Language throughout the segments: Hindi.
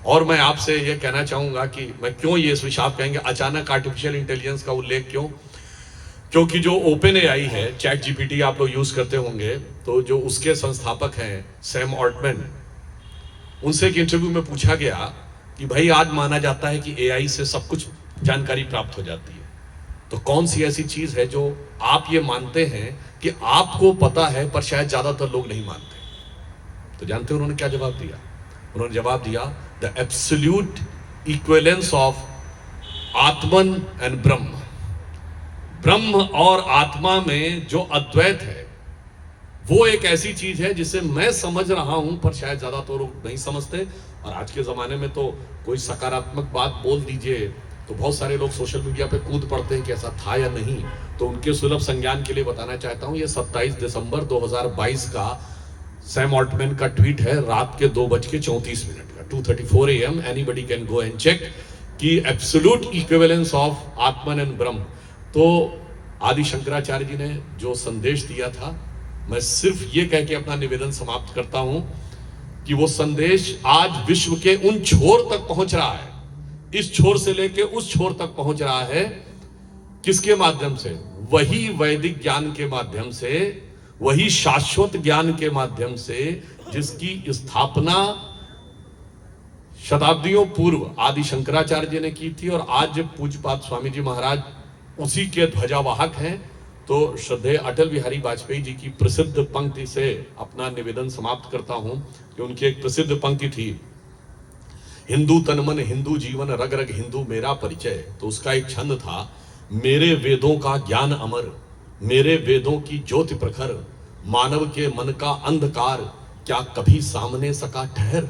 और मैं आपसे यह कहना चाहूंगा कि मैं क्यों ये स्विच आप कहेंगे अचानक आर्टिफिशियल इंटेलिजेंस का उल्लेख क्यों, क्योंकि जो ओपन एआई है, चैट जीपीटी आप लोग यूज करते होंगे, तो जो उसके संस्थापक हैं सैम ऑल्टमैन, उनसे एक इंटरव्यू में पूछा गया कि भाई आज माना जाता है कि एआई से सब कुछ जानकारी प्राप्त हो जाती है, तो कौन सी ऐसी चीज है जो आप ये मानते हैं कि आपको पता है पर शायद ज्यादातर लोग नहीं मानते। तो जानते हैं उन्होंने क्या जवाब दिया? उन्होंने जवाब दिया, the absolute equivalence of Atman and ब्रह्म। ब्रह्म और आत्मा में जो अद्वैत है वो एक ऐसी चीज है जिसे मैं समझ रहा हूं पर शायद ज्यादातर लोग नहीं समझते। और आज के जमाने में तो कोई सकारात्मक बात बोल दीजिए तो बहुत सारे लोग सोशल मीडिया पे कूद पड़ते हैं कि ऐसा था या नहीं। तो उनके सुलभ संज्ञान के लिए बताना चाहता हूं, ये 27 दिसंबर 2022 का सैम ऑल्टमैन का ट्वीट है, रात के 2:34 का, 2:34 AM। Anybody can go and check कि absolute equivalence of Atman and Brahma. तो आदि शंकराचार्य जी ने जो संदेश दिया था, मैं सिर्फ ये कह के अपना निवेदन समाप्त करता हूं कि वो संदेश आज विश्व के उन छोर तक पहुंच रहा है, इस छोर से लेके उस छोर तक पहुंच रहा है। किसके माध्यम से? वही वैदिक ज्ञान के माध्यम से, वही शाश्वत ज्ञान के माध्यम से जिसकी स्थापना शताब्दियों पूर्व आदि शंकराचार्य जी ने की थी, और आज पूज्यपाद स्वामी जी महाराज उसी के ध्वजावाहक हैं। तो श्रद्धेय अटल बिहारी वाजपेयी जी की प्रसिद्ध पंक्ति से अपना निवेदन समाप्त करता हूं कि उनकी एक प्रसिद्ध पंक्ति थी, हिंदू तन मन हिंदू जीवन रग रग हिंदू मेरा परिचय। तो उसका एक छंद था, मेरे वेदों का ज्ञान अमर, मेरे वेदों की ज्योति प्रखर, मानव के मन का अंधकार क्या कभी सामने सका ठहर,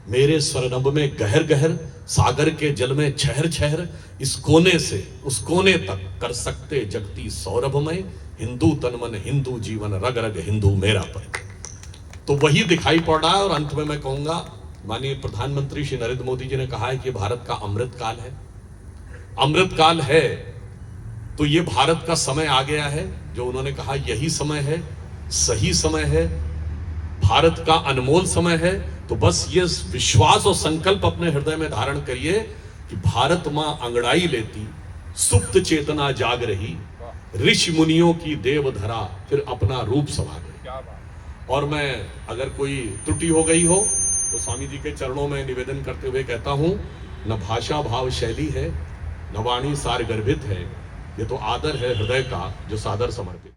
मेरे स्वरनभ में गहर गहर, सागर के जल में छहर छहर, इस कोने से उस कोने तक कर सकते जगती सौरभ में, हिंदू तन मन हिंदू जीवन रग रग हिंदू मेरा परिचय। तो वही दिखाई पड़ रहा है। और अंत में मैं कहूंगा, माननीय प्रधानमंत्री श्री नरेंद्र मोदी जी ने कहा है कि भारत का अमृत काल है। अमृत काल है तो ये भारत का समय आ गया है, जो उन्होंने कहा यही समय है, सही समय है, भारत का अनमोल समय है। तो बस ये विश्वास और संकल्प अपने हृदय में धारण करिए कि भारत मां अंगड़ाई लेती, सुप्त चेतना जाग रही, ऋषि मुनियों की देवधरा फिर अपना रूप सवा गई। और मैं अगर कोई त्रुटि हो गई हो तो स्वामी जी के चरणों में निवेदन करते हुए कहता हूं, न भाषा भाव शैली है, न वाणी सार गर्भित है, ये तो आदर है हृदय का जो सादर समर्पित।